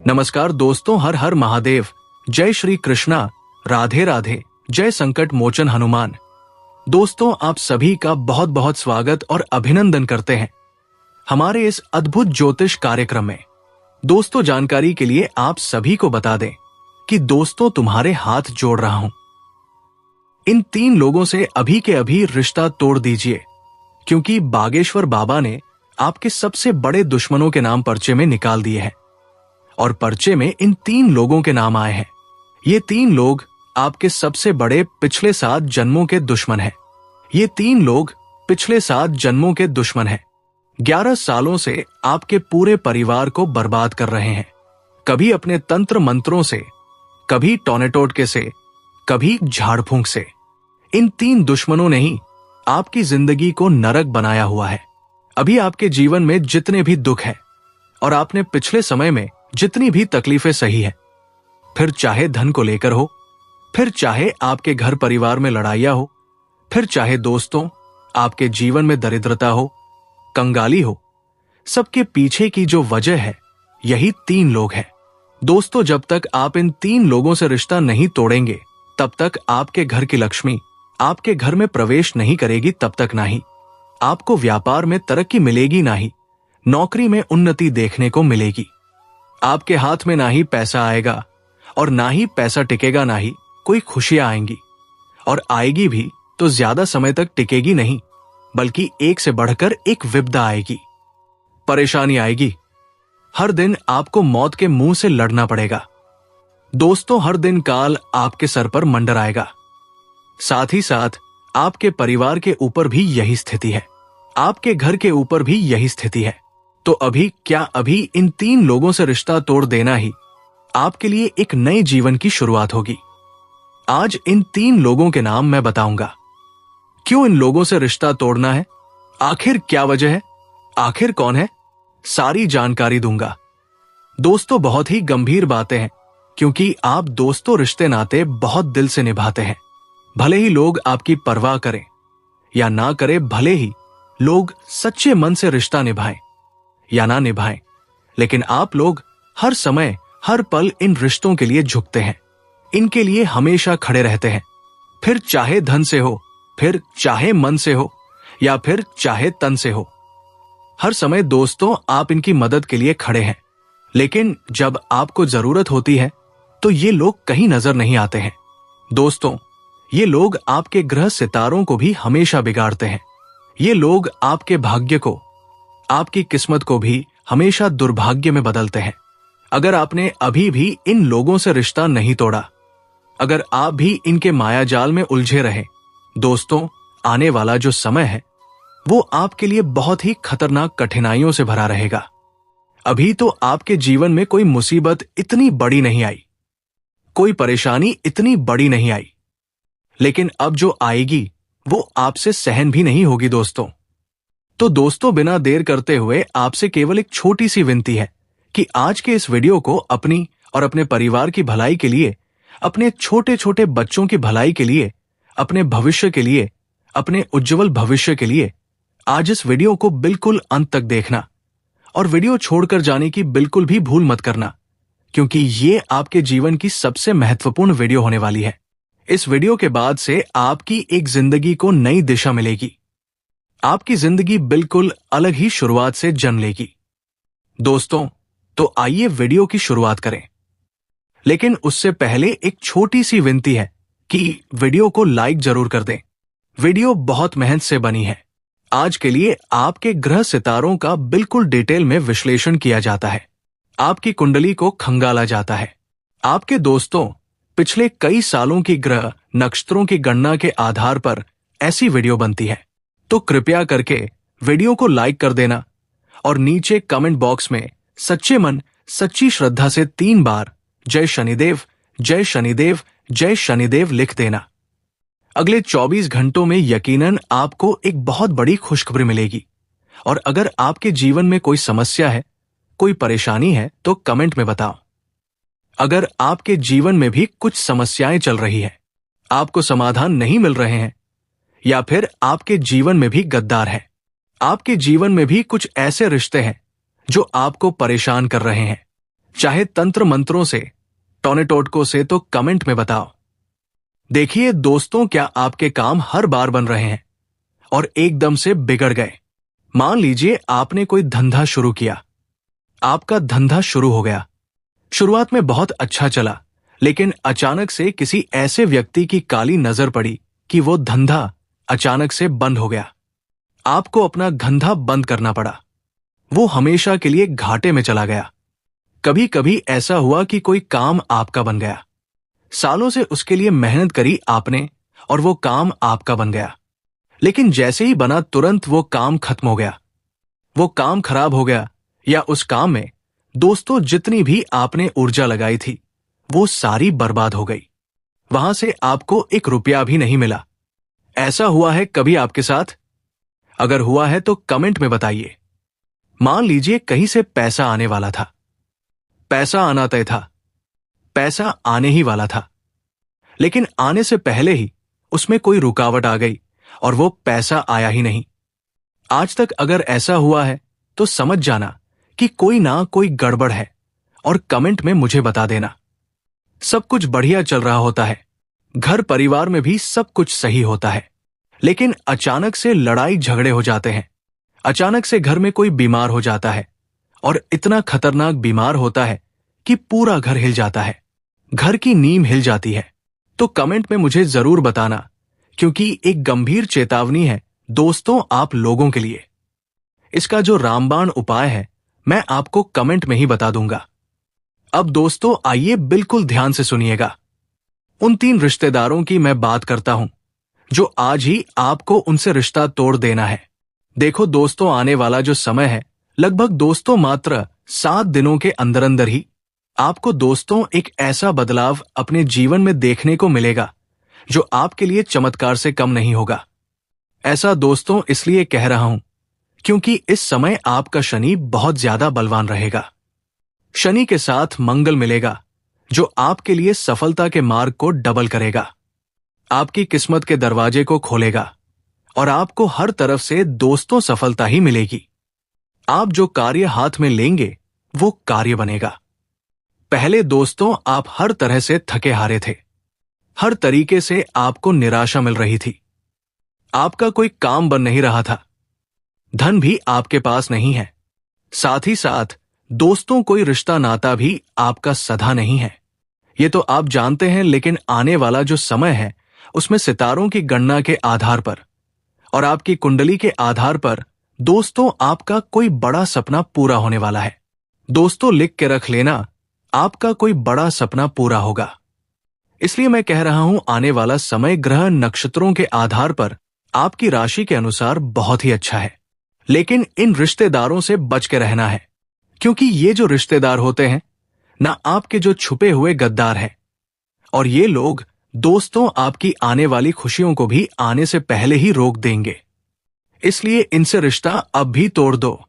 नमस्कार दोस्तों, हर हर महादेव। जय श्री कृष्णा, राधे राधे, जय संकट मोचन हनुमान। दोस्तों, आप सभी का बहुत बहुत स्वागत और अभिनंदन करते हैं हमारे इस अद्भुत ज्योतिष कार्यक्रम में। दोस्तों, जानकारी के लिए आप सभी को बता दें कि दोस्तों तुम्हारे हाथ जोड़ रहा हूं। इन 3 लोगों से अभी के अभी रिश्ता तोड़ दीजिए, क्योंकि बागेश्वर बाबा ने आपके सबसे बड़े दुश्मनों के नाम पर्चे में निकाल दिए हैं और पर्चे में इन 3 लोगों के नाम आए हैं। ये 3 लोग आपके सबसे बड़े पिछले 7 जन्मों के दुश्मन हैं। ये 3 लोग पिछले 7 जन्मों के दुश्मन हैं। 11 सालों से आपके पूरे परिवार को बर्बाद कर रहे हैं, कभी अपने तंत्र मंत्रों से, कभी टोने टोटके से, कभी झाड़ फूंक से। इन 3 दुश्मनों ने ही आपकी जिंदगी को नरक बनाया हुआ है। अभी आपके जीवन में जितने भी दुख हैं और आपने पिछले समय में जितनी भी तकलीफें सही है, फिर चाहे धन को लेकर हो, फिर चाहे आपके घर परिवार में लड़ाइयां हो, फिर चाहे दोस्तों आपके जीवन में दरिद्रता हो, कंगाली हो, सबके पीछे की जो वजह है यही 3 लोग हैं। दोस्तों, जब तक आप इन 3 लोगों से रिश्ता नहीं तोड़ेंगे, तब तक आपके घर की लक्ष्मी आपके घर में प्रवेश नहीं करेगी। तब तक ना ही आपको व्यापार में तरक्की मिलेगी, ना ही नौकरी में उन्नति देखने को मिलेगी। आपके हाथ में ना ही पैसा आएगा और ना ही पैसा टिकेगा, ना ही कोई खुशियां आएंगी, और आएगी भी तो ज्यादा समय तक टिकेगी नहीं, बल्कि एक से बढ़कर एक विपदा आएगी, परेशानी आएगी। हर दिन आपको मौत के मुंह से लड़ना पड़ेगा। दोस्तों, हर दिन काल आपके सर पर मंडराएगा। साथ ही साथ आपके परिवार के ऊपर भी यही स्थिति है, आपके घर के ऊपर भी यही स्थिति है। तो अभी इन 3 लोगों से रिश्ता तोड़ देना ही आपके लिए एक नए जीवन की शुरुआत होगी। आज इन 3 लोगों के नाम मैं बताऊंगा। क्यों इन लोगों से रिश्ता तोड़ना है, आखिर क्या वजह है, आखिर कौन है, सारी जानकारी दूंगा। दोस्तों, बहुत ही गंभीर बातें हैं, क्योंकि आप दोस्तों रिश्ते नाते बहुत दिल से निभाते हैं। भले ही लोग आपकी परवाह करें या ना करें, भले ही लोग सच्चे मन से रिश्ता निभाएं या ना निभाएं, लेकिन आप लोग हर समय हर पल इन रिश्तों के लिए झुकते हैं, इनके लिए हमेशा खड़े रहते हैं। फिर चाहे धन से हो, फिर चाहे मन से हो, या फिर चाहे तन से हो, हर समय दोस्तों आप इनकी मदद के लिए खड़े हैं। लेकिन जब आपको जरूरत होती है तो ये लोग कहीं नजर नहीं आते हैं। दोस्तों, ये लोग आपके ग्रह सितारों को भी हमेशा बिगाड़ते हैं। ये लोग आपके भाग्य को, आपकी किस्मत को भी हमेशा दुर्भाग्य में बदलते हैं। अगर आपने अभी भी इन लोगों से रिश्ता नहीं तोड़ा, अगर आप भी इनके मायाजाल में उलझे रहे, दोस्तों आने वाला जो समय है वो आपके लिए बहुत ही खतरनाक कठिनाइयों से भरा रहेगा। अभी तो आपके जीवन में कोई मुसीबत इतनी बड़ी नहीं आई, कोई परेशानी इतनी बड़ी नहीं आई, लेकिन अब जो आएगी वो आपसे सहन भी नहीं होगी दोस्तों। तो दोस्तों, बिना देर करते हुए आपसे केवल एक छोटी सी विनती है कि आज के इस वीडियो को अपनी और अपने परिवार की भलाई के लिए, अपने छोटे छोटे बच्चों की भलाई के लिए, अपने भविष्य के लिए, अपने उज्जवल भविष्य के लिए आज इस वीडियो को बिल्कुल अंत तक देखना, और वीडियो छोड़कर जाने की बिल्कुल भी भूल मत करना, क्योंकि ये आपके जीवन की सबसे महत्वपूर्ण वीडियो होने वाली है। इस वीडियो के बाद से आपकी एक जिंदगी को नई दिशा मिलेगी, आपकी जिंदगी बिल्कुल अलग ही शुरुआत से जन्म लेगी। दोस्तों, तो आइए वीडियो की शुरुआत करें, लेकिन उससे पहले एक छोटी सी विनती है कि वीडियो को लाइक जरूर कर दें। वीडियो बहुत मेहनत से बनी है। आज के लिए आपके ग्रह सितारों का बिल्कुल डिटेल में विश्लेषण किया जाता है, आपकी कुंडली को खंगाला जाता है। आपके दोस्तों पिछले कई सालों की ग्रह नक्षत्रों की गणना के आधार पर ऐसी वीडियो बनती है। तो कृपया करके वीडियो को लाइक कर देना और नीचे कमेंट बॉक्स में सच्चे मन सच्ची श्रद्धा से 3 बार जय शनिदेव, जय शनिदेव, जय शनिदेव लिख देना। अगले 24 घंटों में यकीनन आपको एक बहुत बड़ी खुशखबरी मिलेगी। और अगर आपके जीवन में कोई समस्या है, कोई परेशानी है, तो कमेंट में बताओ। अगर आपके जीवन में भी कुछ समस्याएं चल रही है, आपको समाधान नहीं मिल रहे हैं, या फिर आपके जीवन में भी गद्दार है, आपके जीवन में भी कुछ ऐसे रिश्ते हैं जो आपको परेशान कर रहे हैं, चाहे तंत्र मंत्रों से, टोने टोटकों से, तो कमेंट में बताओ। देखिए दोस्तों, क्या आपके काम हर बार बन रहे हैं और एकदम से बिगड़ गए? मान लीजिए आपने कोई धंधा शुरू किया, आपका धंधा शुरू हो गया। शुरुआत में बहुत अच्छा चला, लेकिन अचानक से किसी ऐसे व्यक्ति की काली नजर पड़ी कि वो धंधा अचानक से बंद हो गया। आपको अपना धंधा बंद करना पड़ा। वो हमेशा के लिए घाटे में चला गया। कभी कभी ऐसा हुआ कि कोई काम आपका बन गया, सालों से उसके लिए मेहनत करी आपने और वो काम आपका बन गया, लेकिन जैसे ही बना तुरंत वो काम खत्म हो गया। वो काम खराब हो गया, या उस काम में दोस्तों जितनी भी आपने ऊर्जा लगाई थी वो सारी बर्बाद हो गई। वहां से आपको एक रुपया भी नहीं मिला। ऐसा हुआ है कभी आपके साथ? अगर हुआ है तो कमेंट में बताइए। मान लीजिए कहीं से पैसा आने वाला था, पैसा आना तय था, पैसा आने ही वाला था, लेकिन आने से पहले ही उसमें कोई रुकावट आ गई और वो पैसा आया ही नहीं। आज तक अगर ऐसा हुआ है तो समझ जाना कि कोई ना कोई गड़बड़ है और कमेंट में मुझे बता देना। सब कुछ बढ़िया चल रहा होता है, घर परिवार में भी सब कुछ सही होता है, लेकिन अचानक से लड़ाई झगड़े हो जाते हैं। अचानक से घर में कोई बीमार हो जाता है और इतना खतरनाक बीमार होता है कि पूरा घर हिल जाता है, घर की नींव हिल जाती है। तो कमेंट में मुझे जरूर बताना, क्योंकि एक गंभीर चेतावनी है दोस्तों आप लोगों के लिए। इसका जो रामबाण उपाय है मैं आपको कमेंट में ही बता दूंगा। अब दोस्तों आइए बिल्कुल ध्यान से सुनिएगा। उन 3 रिश्तेदारों की मैं बात करता हूं जो आज ही आपको उनसे रिश्ता तोड़ देना है। देखो दोस्तों, आने वाला जो समय है लगभग दोस्तों मात्र 7 दिनों के अंदर अंदर ही आपको दोस्तों एक ऐसा बदलाव अपने जीवन में देखने को मिलेगा जो आपके लिए चमत्कार से कम नहीं होगा। ऐसा दोस्तों इसलिए कह रहा हूं क्योंकि इस समय आपका शनि बहुत ज्यादा बलवान रहेगा। शनि के साथ मंगल मिलेगा जो आपके लिए सफलता के मार्ग को डबल करेगा, आपकी किस्मत के दरवाजे को खोलेगा और आपको हर तरफ से दोस्तों सफलता ही मिलेगी। आप जो कार्य हाथ में लेंगे वो कार्य बनेगा। पहले दोस्तों आप हर तरह से थके हारे थे, हर तरीके से आपको निराशा मिल रही थी, आपका कोई काम बन नहीं रहा था, धन भी आपके पास नहीं है, साथ ही साथ दोस्तों कोई रिश्ता नाता भी आपका सधा नहीं है। ये तो आप जानते हैं, लेकिन आने वाला जो समय है उसमें सितारों की गणना के आधार पर और आपकी कुंडली के आधार पर दोस्तों आपका कोई बड़ा सपना पूरा होने वाला है। दोस्तों लिख के रख लेना, आपका कोई बड़ा सपना पूरा होगा। इसलिए मैं कह रहा हूं आने वाला समय ग्रह नक्षत्रों के आधार पर आपकी राशि के अनुसार बहुत ही अच्छा है, लेकिन इन रिश्तेदारों से बच के रहना है, क्योंकि ये जो रिश्तेदार होते हैं ना आपके जो छुपे हुए गद्दार हैं, और ये लोग दोस्तों आपकी आने वाली खुशियों को भी आने से पहले ही रोक देंगे। इसलिए इनसे रिश्ता अब भी तोड़ दो,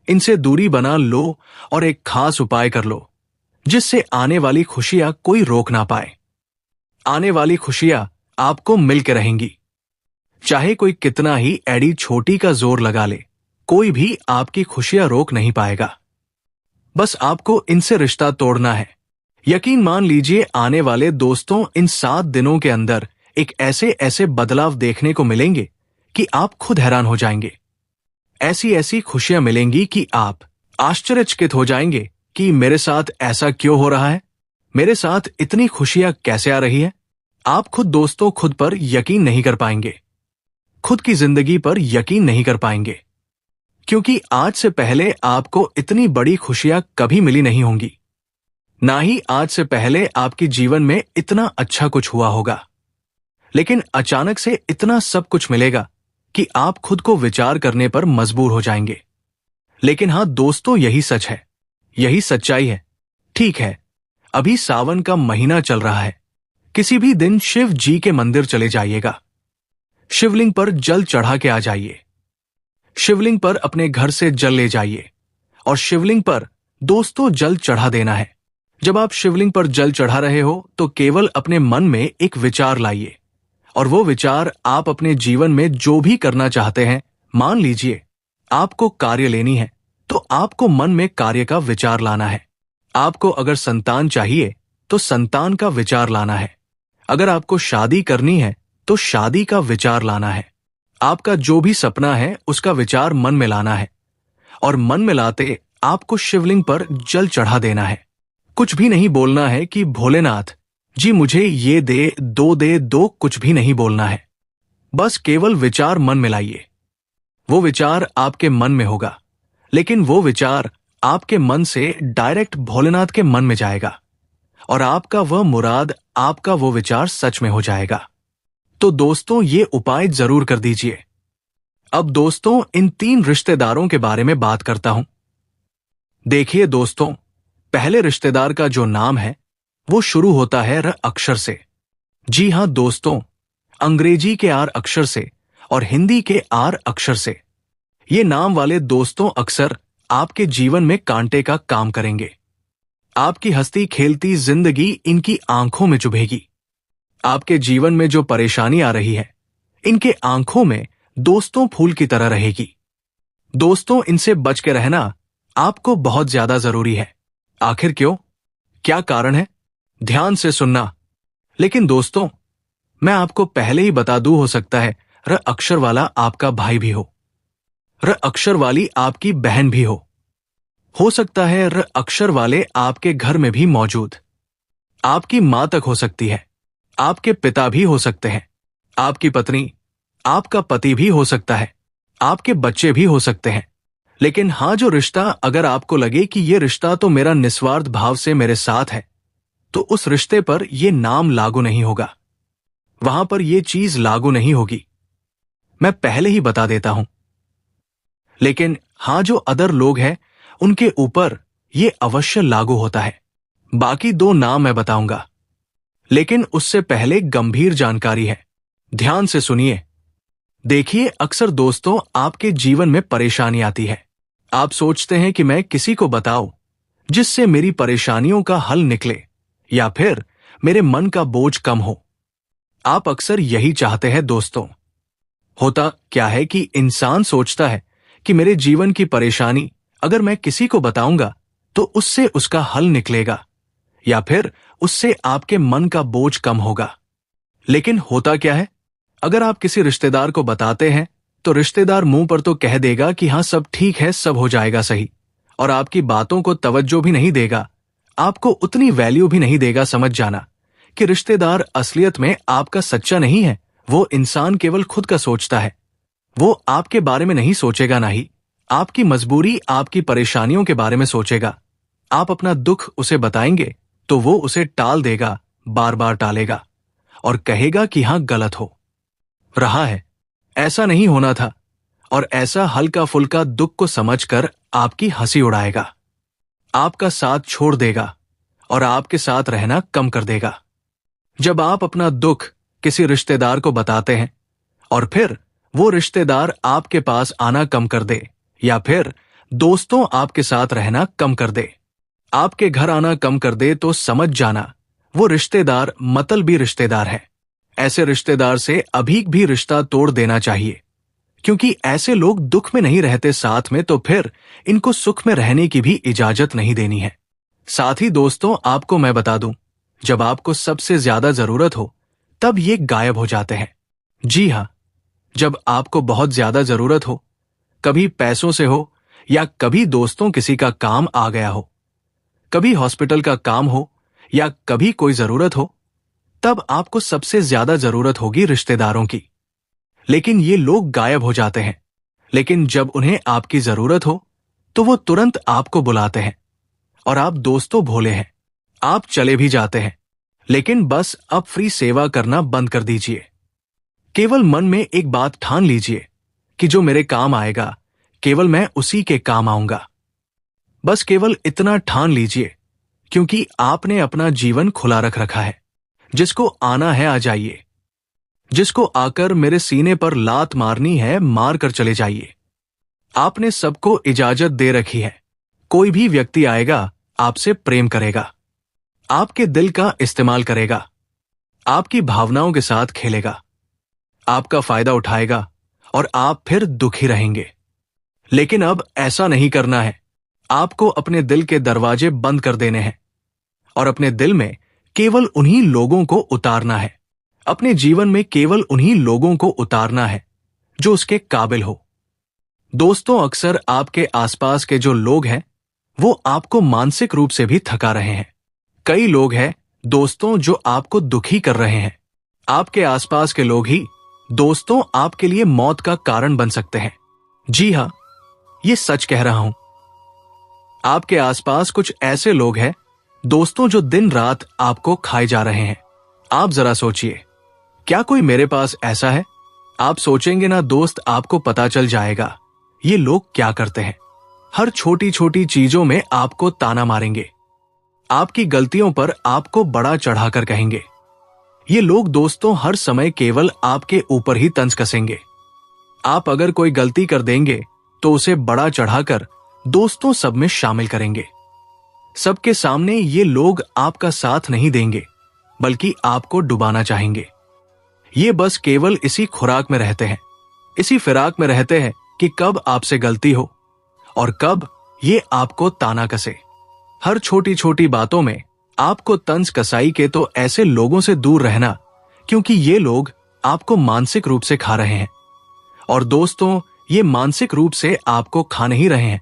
इनसे दूरी बना लो और एक खास उपाय कर लो जिससे आने वाली खुशियां कोई रोक ना पाए। आने वाली खुशियां आपको मिल के रहेंगी, चाहे कोई कितना ही एड़ी छोटी का जोर लगा ले, कोई भी आपकी खुशियां रोक नहीं पाएगा। बस आपको इनसे रिश्ता तोड़ना है। यकीन मान लीजिए आने वाले दोस्तों इन 7 दिनों के अंदर एक ऐसे ऐसे बदलाव देखने को मिलेंगे कि आप खुद हैरान हो जाएंगे। ऐसी ऐसी खुशियां मिलेंगी कि आप आश्चर्यचकित हो जाएंगे कि मेरे साथ ऐसा क्यों हो रहा है, मेरे साथ इतनी खुशियां कैसे आ रही है। आप खुद दोस्तों खुद पर यकीन नहीं कर पाएंगे, खुद की जिंदगी पर यकीन नहीं कर पाएंगे, क्योंकि आज से पहले आपको इतनी बड़ी खुशियां कभी मिली नहीं होंगी, ना ही आज से पहले आपके जीवन में इतना अच्छा कुछ हुआ होगा। लेकिन अचानक से इतना सब कुछ मिलेगा कि आप खुद को विचार करने पर मजबूर हो जाएंगे। लेकिन हां दोस्तों, यही सच है, यही सच्चाई है। ठीक है, अभी सावन का महीना चल रहा है, किसी भी दिन शिव जी के मंदिर चले जाइएगा, शिवलिंग पर जल चढ़ा के आ जाइए, शिवलिंग पर अपने घर से जल ले जाइए और शिवलिंग पर दोस्तों जल चढ़ा देना है। जब आप शिवलिंग पर जल चढ़ा रहे हो तो केवल अपने मन में एक विचार लाइए, और वो विचार आप अपने जीवन में जो भी करना चाहते हैं, मान लीजिए आपको कार्य लेनी है तो आपको मन में कार्य का विचार लाना है। आपको अगर संतान चाहिए तो संतान का विचार लाना है। अगर आपको शादी करनी है तो शादी का विचार लाना है। आपका जो भी सपना है उसका विचार मन में लाना है, और मन में लाते आपको शिवलिंग पर जल चढ़ा देना है। कुछ भी नहीं बोलना है कि भोलेनाथ जी मुझे ये दे दो, कुछ भी नहीं बोलना है। बस केवल विचार मन में लाइए। वो विचार आपके मन में होगा, लेकिन वो विचार आपके मन से डायरेक्ट भोलेनाथ के मन में जाएगा, और आपका वह मुराद, आपका वो विचार सच में हो जाएगा। तो दोस्तों, ये उपाय जरूर कर दीजिए। अब दोस्तों, इन 3 रिश्तेदारों के बारे में बात करता हूं। देखिए दोस्तों, पहले रिश्तेदार का जो नाम है वो शुरू होता है र अक्षर से। जी हां दोस्तों, अंग्रेजी के आर अक्षर से और हिंदी के आर अक्षर से। ये नाम वाले दोस्तों अक्सर आपके जीवन में कांटे का काम करेंगे। आपकी हंसती खेलती जिंदगी इनकी आंखों में चुभेगी। आपके जीवन में जो परेशानी आ रही है, इनके आंखों में दोस्तों फूल की तरह रहेगी। दोस्तों, इनसे बच के रहना आपको बहुत ज्यादा जरूरी है। आखिर क्यों? क्या कारण है? ध्यान से सुनना। लेकिन दोस्तों, मैं आपको पहले ही बता दूं, हो सकता है र अक्षर वाला आपका भाई भी हो, र अक्षर वाली आपकी बहन भी हो सकता है र अक्षर वाले आपके घर में भी मौजूद। आपकी मां तक हो सकती है, आपके पिता भी हो सकते हैं, आपकी पत्नी, आपका पति भी हो सकता है, आपके बच्चे भी हो सकते हैं। लेकिन हां, जो रिश्ता अगर आपको लगे कि ये रिश्ता तो मेरा निस्वार्थ भाव से मेरे साथ है, तो उस रिश्ते पर यह नाम लागू नहीं होगा। वहां पर यह चीज लागू नहीं होगी, मैं पहले ही बता देता हूं। लेकिन हां, जो अदर लोग हैं उनके ऊपर यह अवश्य लागू होता है। बाकी 2 नाम मैं बताऊंगा, लेकिन उससे पहले गंभीर जानकारी है। ध्यान से सुनिए। देखिए, अक्सर दोस्तों आपके जीवन में परेशानी आती है। आप सोचते हैं कि मैं किसी को बताऊं जिससे मेरी परेशानियों का हल निकले, या फिर मेरे मन का बोझ कम हो। आप अक्सर यही चाहते हैं दोस्तों। होता क्या है कि इंसान सोचता है कि मेरे जीवन की परेशानी अगर मैं किसी को बताऊंगा तो उससे उसका हल निकलेगा, या फिर उससे आपके मन का बोझ कम होगा। लेकिन होता क्या है, अगर आप किसी रिश्तेदार को बताते हैं तो रिश्तेदार मुंह पर तो कह देगा कि हां सब ठीक है, सब हो जाएगा सही, और आपकी बातों को तवज्जो भी नहीं देगा, आपको उतनी वैल्यू भी नहीं देगा। समझ जाना कि रिश्तेदार असलियत में आपका सच्चा नहीं है। वो इंसान केवल खुद का सोचता है, वो आपके बारे में नहीं सोचेगा, ना ही आपकी मजबूरी, आपकी परेशानियों के बारे में सोचेगा। आप अपना दुख उसे बताएंगे तो वो उसे टाल देगा, बार बार टालेगा और कहेगा कि हां गलत हो रहा है, ऐसा नहीं होना था, और ऐसा हल्का फुल्का दुख को समझकर आपकी हंसी उड़ाएगा, आपका साथ छोड़ देगा और आपके साथ रहना कम कर देगा। जब आप अपना दुख किसी रिश्तेदार को बताते हैं और फिर वो रिश्तेदार आपके पास आना कम कर दे, या फिर दोस्तों आपके साथ रहना कम कर दे, आपके घर आना कम कर दे, तो समझ जाना वो रिश्तेदार मतलबी रिश्तेदार है। ऐसे रिश्तेदार से अभी भी रिश्ता तोड़ देना चाहिए, क्योंकि ऐसे लोग दुख में नहीं रहते साथ में, तो फिर इनको सुख में रहने की भी इजाजत नहीं देनी है। साथ ही दोस्तों, आपको मैं बता दूं, जब आपको सबसे ज्यादा जरूरत हो तब ये गायब हो जाते हैं। जी हां, जब आपको बहुत ज्यादा जरूरत हो, कभी पैसों से हो, या कभी दोस्तों किसी का काम आ गया हो, कभी हॉस्पिटल का काम हो, या कभी कोई जरूरत हो, तब आपको सबसे ज्यादा जरूरत होगी रिश्तेदारों की। लेकिन ये लोग गायब हो जाते हैं। लेकिन जब उन्हें आपकी जरूरत हो तो वो तुरंत आपको बुलाते हैं, और आप दोस्तों भोले हैं, आप चले भी जाते हैं। लेकिन बस अब फ्री सेवा करना बंद कर दीजिए। केवल मन में एक बात ठान लीजिए कि जो मेरे काम आएगा केवल मैं उसी के काम आऊंगा। बस केवल इतना ठान लीजिए, क्योंकि आपने अपना जीवन खुला रख रखा है। जिसको आना है आ जाइए, जिसको आकर मेरे सीने पर लात मारनी है मार कर चले जाइए। आपने सबको इजाजत दे रखी है। कोई भी व्यक्ति आएगा आपसे प्रेम करेगा, आपके दिल का इस्तेमाल करेगा, आपकी भावनाओं के साथ खेलेगा, आपका फायदा उठाएगा, और आप फिर दुखी रहेंगे। लेकिन अब ऐसा नहीं करना है। आपको अपने दिल के दरवाजे बंद कर देने हैं और अपने दिल में केवल उन्हीं लोगों को उतारना है। अपने जीवन में केवल उन्हीं लोगों को उतारना है जो उसके काबिल हो। दोस्तों, अक्सर आपके आसपास के जो लोग हैं वो आपको मानसिक रूप से भी थका रहे हैं। कई लोग हैं दोस्तों जो आपको दुखी कर रहे हैं। आपके आसपास के लोग ही दोस्तों आपके लिए मौत का कारण बन सकते हैं। जी हां, ये सच कह रहा हूं। आपके आसपास कुछ ऐसे लोग हैं दोस्तों जो दिन रात आपको खाए जा रहे हैं। आप जरा सोचिए, क्या कोई मेरे पास ऐसा है? आप सोचेंगे ना दोस्त, आपको पता चल जाएगा ये लोग क्या करते हैं। हर छोटी छोटी चीजों में आपको ताना मारेंगे, आपकी गलतियों पर आपको बड़ा चढ़ाकर कहेंगे। ये लोग दोस्तों हर समय केवल आपके ऊपर ही तंज कसेंगे। आप अगर कोई गलती कर देंगे तो उसे बड़ा चढ़ाकर दोस्तों सब में शामिल करेंगे। सबके सामने ये लोग आपका साथ नहीं देंगे, बल्कि आपको डुबाना चाहेंगे। ये बस केवल इसी खुराक में रहते हैं, इसी फिराक में रहते हैं कि कब आपसे गलती हो और कब ये आपको ताना कसे। हर छोटी छोटी बातों में आपको तंज कसाई के तो ऐसे लोगों से दूर रहना, क्योंकि ये लोग आपको मानसिक रूप से खा रहे हैं। और दोस्तों, ये मानसिक रूप से आपको खा नहीं रहे हैं,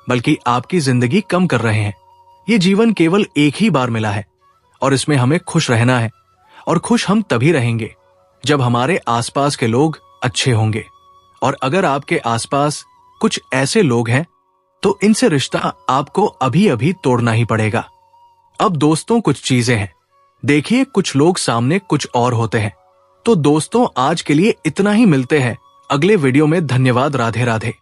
बल्कि आपकी जिंदगी कम कर रहे हैं। ये जीवन केवल एक ही बार मिला है और इसमें हमें खुश रहना है। और खुश हम तभी रहेंगे जब हमारे आसपास के लोग अच्छे होंगे। और अगर आपके आसपास कुछ ऐसे लोग हैं तो इनसे रिश्ता आपको अभी अभी तोड़ना ही पड़ेगा। अब दोस्तों, कुछ चीजें हैं। देखिए, कुछ लोग सामने कुछ और होते हैं। तो दोस्तों, आज के लिए इतना ही। मिलते हैं अगले वीडियो में। धन्यवाद। राधे राधे।